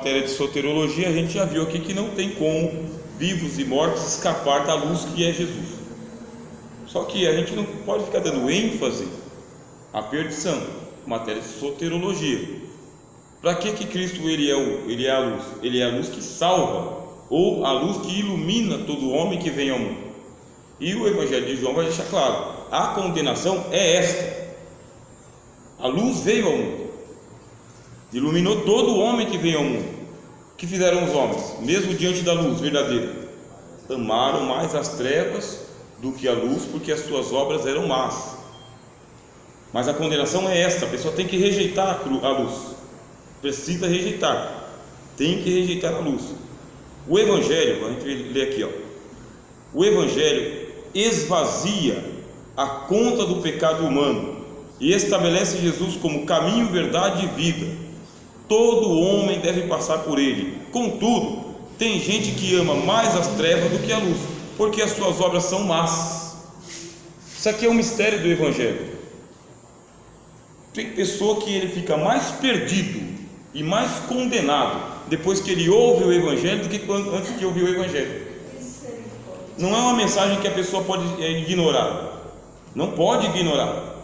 matéria de soterologia, a gente já viu aqui que não tem como vivos e mortos escapar da luz que é Jesus. Só que a gente não pode ficar dando ênfase à perdição, matéria de soterologia. Para que Cristo ele é a luz? Ele é a luz que salva, ou a luz que ilumina todo homem que vem ao mundo. E o Evangelho de João vai deixar claro: a condenação é esta. A luz veio ao mundo, iluminou todo homem que veio ao mundo. O que fizeram os homens, mesmo diante da luz verdadeira? Amaram mais as trevas do que a luz, porque as suas obras eram más. Mas a condenação é esta: a pessoa tem que rejeitar a luz, precisa rejeitar, tem que rejeitar a luz. O Evangelho, a gente lê aqui, o Evangelho esvazia a conta do pecado humano e estabelece Jesus como caminho, verdade e vida. Todo homem deve passar por ele. Contudo, tem gente que ama mais as trevas do que a luz, porque as suas obras são más. Isso aqui é um mistério do Evangelho. Tem pessoa que ele fica mais perdido e mais condenado depois que ele ouve o Evangelho do que antes de ouvir o Evangelho. Não é uma mensagem que a pessoa pode ignorar. Não pode ignorar.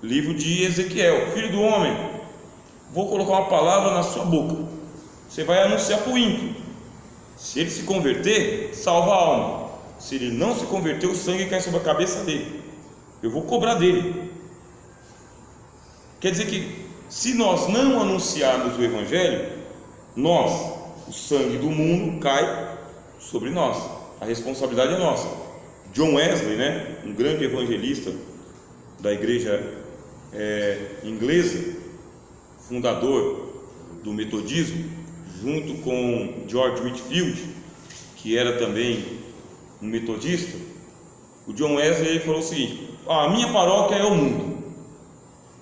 Livro de Ezequiel: filho do homem, vou colocar uma palavra na sua boca, você vai anunciar para o ímpio. Se ele se converter, salva a alma. Se ele não se converter, o sangue cai sobre a cabeça dele, eu vou cobrar dele. Quer dizer que se nós não anunciarmos o Evangelho, o sangue do mundo cai sobre nós, a responsabilidade é nossa. John Wesley, um grande evangelista da igreja inglesa, fundador do metodismo, junto com George Whitefield, que era também um metodista, o John Wesley ele falou o seguinte: a minha paróquia é o mundo,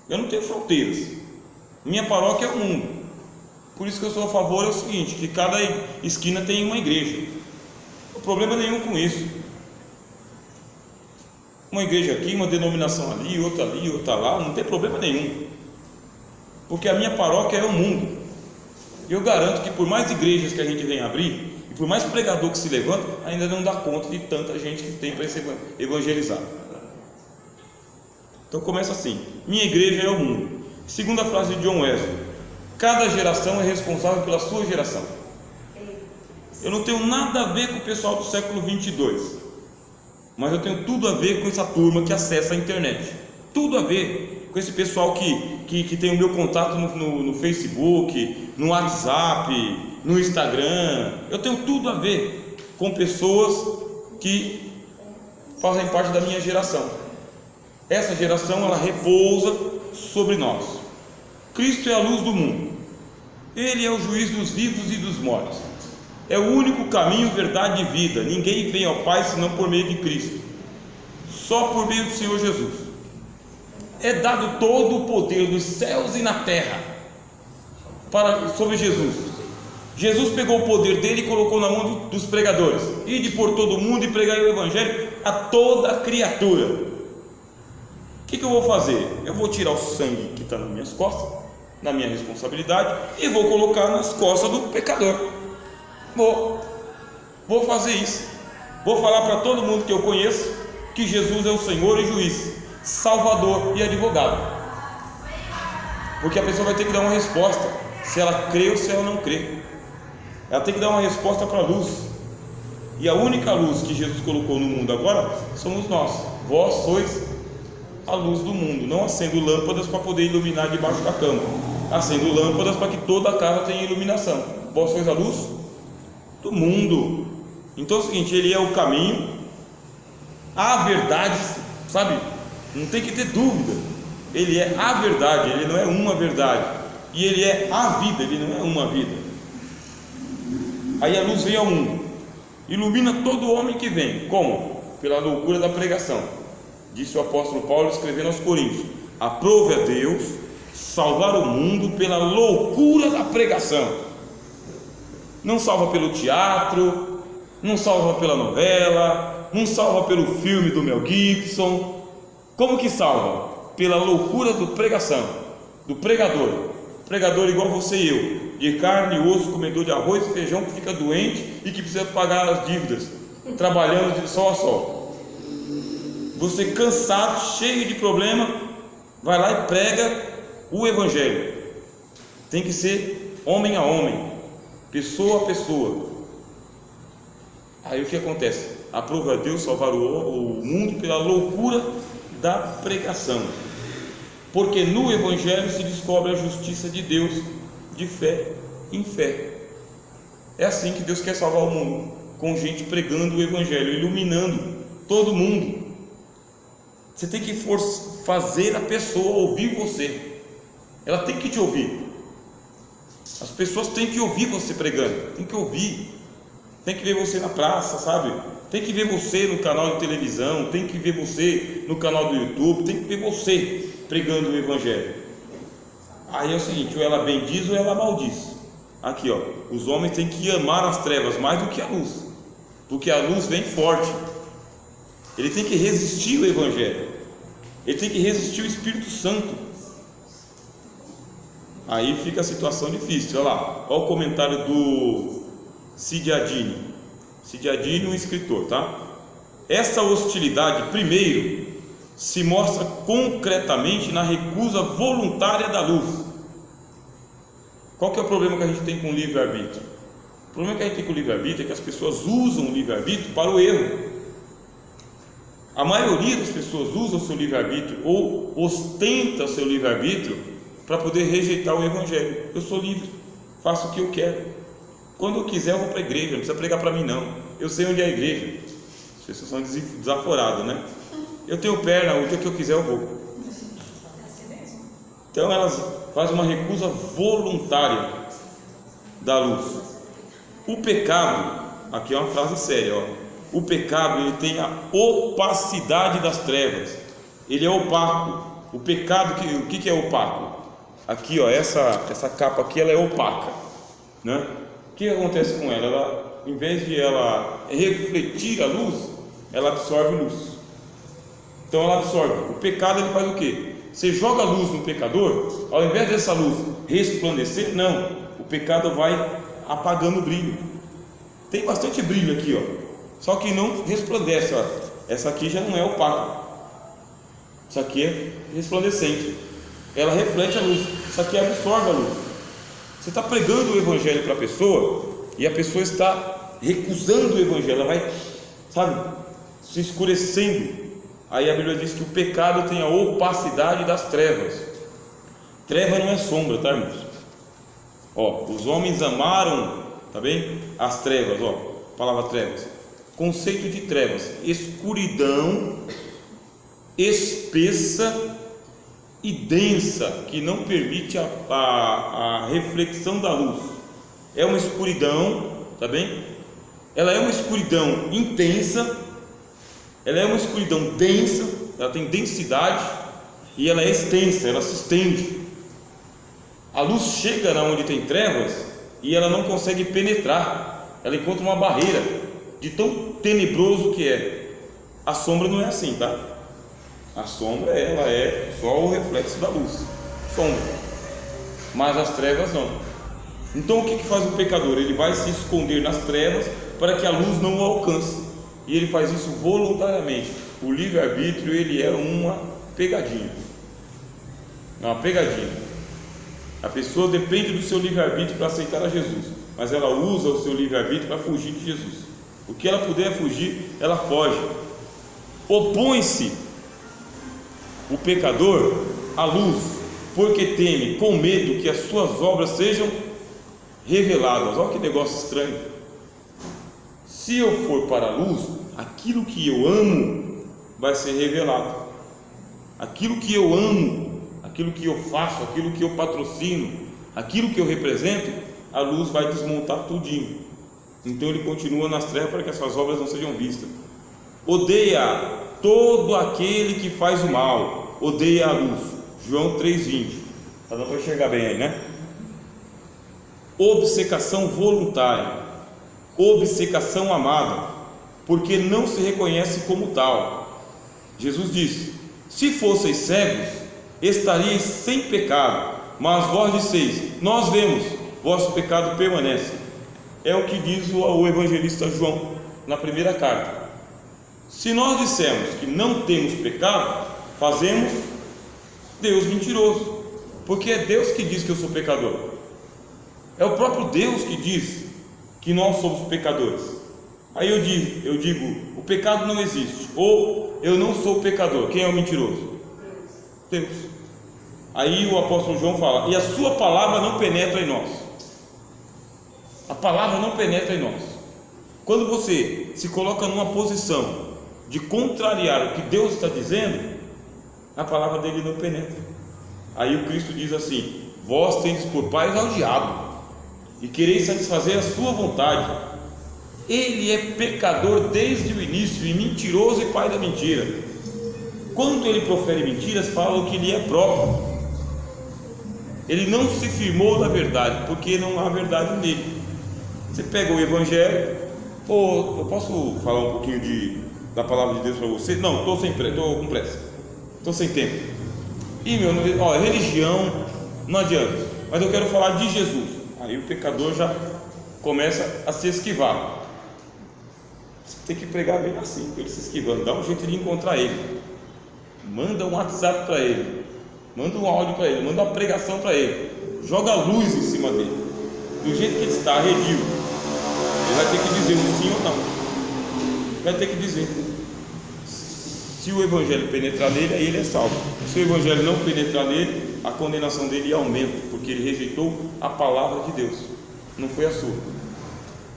eu não tenho fronteiras, minha paróquia é o mundo. Por isso que eu sou a favor é o seguinte, que cada esquina tem uma igreja. Não tem problema nenhum com isso. Uma igreja aqui, uma denominação ali, outra lá, não tem problema nenhum. Porque a minha paróquia é o mundo. E eu garanto que por mais igrejas que a gente venha abrir, e por mais pregador que se levanta, ainda não dá conta de tanta gente que tem para se evangelizar. Então começa assim: minha igreja é o mundo. Segunda frase de John Wesley: cada geração é responsável pela sua geração. Eu não tenho nada a ver com o pessoal do século 22, mas eu tenho tudo a ver com essa turma que acessa a internet, tudo a ver com esse pessoal que tem o meu contato no Facebook, no WhatsApp, no Instagram. Eu tenho tudo a ver com pessoas que fazem parte da minha geração. Essa geração ela repousa sobre nós. Cristo é a luz do mundo, Ele é o juiz dos vivos e dos mortos, é o único caminho, verdade e vida. Ninguém vem ao Pai senão por meio de Cristo, só por meio do Senhor Jesus. É dado todo o poder dos céus e na terra sobre Jesus. Jesus pegou o poder dele e colocou na mão dos pregadores: ide por todo o mundo e pregai o Evangelho a toda criatura. O que eu vou fazer? Eu vou tirar o sangue que está nas minhas costas, na minha responsabilidade, e vou colocar nas costas do pecador. Vou fazer isso. Vou falar para todo mundo que eu conheço que Jesus é o Senhor e juiz, Salvador e advogado. Porque a pessoa vai ter que dar uma resposta, se ela crê ou se ela não crê. Ela tem que dar uma resposta para a luz. E a única luz que Jesus colocou no mundo agora somos nós. Vós sois a luz do mundo. Não acendo lâmpadas para poder iluminar debaixo da cama, acendo lâmpadas para que toda a casa tenha iluminação. Vós sois a luz do mundo. Então é o seguinte: Ele é o caminho, a verdade, sabe? Não tem que ter dúvida. Ele é a verdade, Ele não é uma verdade. E Ele é a vida, Ele não é uma vida. Aí a luz vem ao mundo, ilumina todo homem que vem. Como? Pela loucura da pregação. Disse o apóstolo Paulo escrevendo aos Coríntios: aprove a Deus salvar o mundo pela loucura da pregação. Não salva pelo teatro, não salva pela novela, não salva pelo filme do Mel Gibson. Como que salva? Pela loucura da pregação, do pregador. Pregador igual você e eu, de carne e osso, comedor de arroz e feijão, que fica doente e que precisa pagar as dívidas, trabalhando de sol a sol. Você cansado, cheio de problema, vai lá e prega o Evangelho. Tem que ser homem a homem, pessoa a pessoa. Aí o que acontece? Aprova Deus salvar o mundo pela loucura da pregação, porque no Evangelho se descobre a justiça de Deus de fé em fé. É assim que Deus quer salvar o mundo, com gente pregando o Evangelho, iluminando todo mundo. Você tem que fazer a pessoa ouvir você, ela tem que te ouvir. As pessoas têm que ouvir você pregando, tem que ouvir, tem que ver você na praça, sabe? Tem que ver você no canal de televisão, tem que ver você no canal do YouTube, tem que ver você pregando o Evangelho. Aí é o seguinte, ou ela bendiz ou ela maldiz. Aqui ó, os homens têm que amar as trevas mais do que a luz, porque a luz vem forte. Ele tem que resistir o Evangelho, ele tem que resistir o Espírito Santo. Aí fica a situação difícil. Olha lá, olha o comentário do Cid Adini, um escritor, tá? Essa hostilidade, primeiro, se mostra concretamente na recusa voluntária da luz. Qual que é o problema que a gente tem com o livre-arbítrio? O problema que a gente tem com o livre-arbítrio é que as pessoas usam o livre-arbítrio para o erro. A maioria das pessoas usa o seu livre-arbítrio ou ostenta o seu livre-arbítrio para poder rejeitar o Evangelho. Eu sou livre, faço o que eu quero. Quando eu quiser eu vou para a igreja, não precisa pregar para mim não. Eu sei onde é a igreja. As pessoas são desaforadas, né? Eu tenho perna, o dia que eu quiser eu vou. Então elas fazem uma recusa voluntária da luz. O pecado, aqui é uma frase séria, ó. O pecado, ele tem a opacidade das trevas. Ele é opaco. O pecado, o que é opaco? Aqui ó, essa capa aqui, ela é opaca, né? O que acontece com ela? Ela, em vez de ela refletir a luz, ela absorve luz. Então ela absorve. O pecado, ele faz o quê? Você joga a luz no pecador, ao invés dessa luz resplandecer, não, o pecado vai apagando o brilho. Tem bastante brilho aqui, ó, só que não resplandece, ó. Essa aqui já não é opaca, isso aqui é resplandecente, ela reflete a luz, isso aqui absorve a luz. Você está pregando o Evangelho para a pessoa e a pessoa está recusando o Evangelho, ela vai, sabe, se escurecendo. Aí a Bíblia diz que o pecado tem a opacidade das trevas. Treva não é sombra, tá, irmãos? Ó, os homens amaram, tá bem? As trevas, ó, palavra trevas. Conceito de trevas: escuridão espessa e densa, que não permite a reflexão da luz. É uma escuridão, tá bem? Ela é uma escuridão intensa, ela é uma escuridão densa, ela tem densidade e ela é extensa, ela se estende. A luz chega na onde tem trevas e ela não consegue penetrar, ela encontra uma barreira de tão tenebroso que é. A sombra não é assim, tá? A sombra, ela é só o reflexo da luz, sombra, mas as trevas não. Então o que faz o pecador? Ele vai se esconder nas trevas para que a luz não o alcance, e ele faz isso voluntariamente. O livre-arbítrio, ele é uma pegadinha, é uma pegadinha. A pessoa depende do seu livre-arbítrio para aceitar a Jesus, mas ela usa o seu livre-arbítrio para fugir de Jesus. O que ela puder fugir, ela foge. Opõe-se o pecador à luz, porque teme, com medo, que as suas obras sejam reveladas. Olha que negócio estranho. Se eu for para a luz, aquilo que eu amo vai ser revelado. Aquilo que eu amo, aquilo que eu faço, aquilo que eu patrocino, aquilo que eu represento, a luz vai desmontar tudinho. Então ele continua nas trevas para que as suas obras não sejam vistas. Odeia todo aquele que faz o mal, odeia a luz. João 3,20. Está dando para enxergar bem aí, né? Obcecação voluntária, obcecação amada, porque não se reconhece como tal. Jesus disse: se fosseis cegos, estaríeis sem pecado, mas vós disseis: nós vemos. vosso pecado permanece. É o que diz o evangelista João na primeira carta. Se nós dissermos que não temos pecado, fazemos Deus mentiroso, porque é Deus que diz que eu sou pecador. É o próprio Deus que diz que nós somos pecadores. Aí eu digo, o pecado não existe, ou eu não sou pecador. Quem é o mentiroso? Deus. Aí o apóstolo João fala, e a sua palavra não penetra em nós. A palavra não penetra em nós. Quando você se coloca numa posição de contrariar o que Deus está dizendo, a palavra dele não penetra. Aí o Cristo diz assim: vós tendes por pais ao diabo, e quereis satisfazer a sua vontade. Ele é pecador desde o início, e mentiroso e pai da mentira. Quando ele profere mentiras, falam que lhe é próprio. Ele não se firmou na verdade, porque não há verdade nele. Você pega o evangelho, ou eu posso falar um pouquinho da palavra de Deus para você? Não, estou com pressa, estou sem tempo. E religião não adianta, mas eu quero falar de Jesus. Aí o pecador já começa a se esquivar. Você tem que pregar bem assim, ele se esquivando, dá um jeito de encontrar ele. Manda um WhatsApp para ele, manda um áudio para ele, manda uma pregação para ele, joga luz em cima dele, do jeito que ele está, arredio. Ele vai ter que dizer um sim ou não. Vai ter que dizer. Se o evangelho penetrar nele, aí ele é salvo. Se o evangelho não penetrar nele, a condenação dele aumenta, porque ele rejeitou a palavra de Deus, não foi a sua.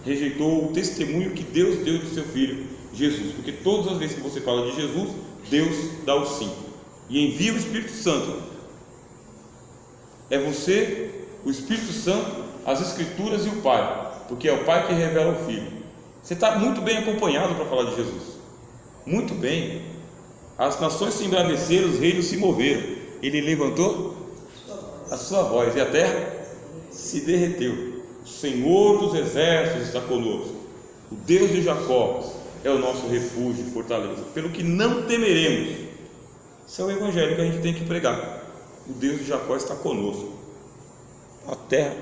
Rejeitou o testemunho que Deus deu de seu Filho Jesus, porque todas as vezes que você fala de Jesus, Deus dá o sim e envia o Espírito Santo. É você, o Espírito Santo, as Escrituras e o Pai, porque é o Pai que revela o Filho. Você está muito bem acompanhado para falar de Jesus, muito bem. As nações se embraveceram, os reinos se moveram, ele levantou a sua voz e a terra se derreteu. O Senhor dos exércitos está conosco, o Deus de Jacó é o nosso refúgio e fortaleza, pelo que não temeremos. Esse é o evangelho que a gente tem que pregar. O Deus de Jacó está conosco, a terra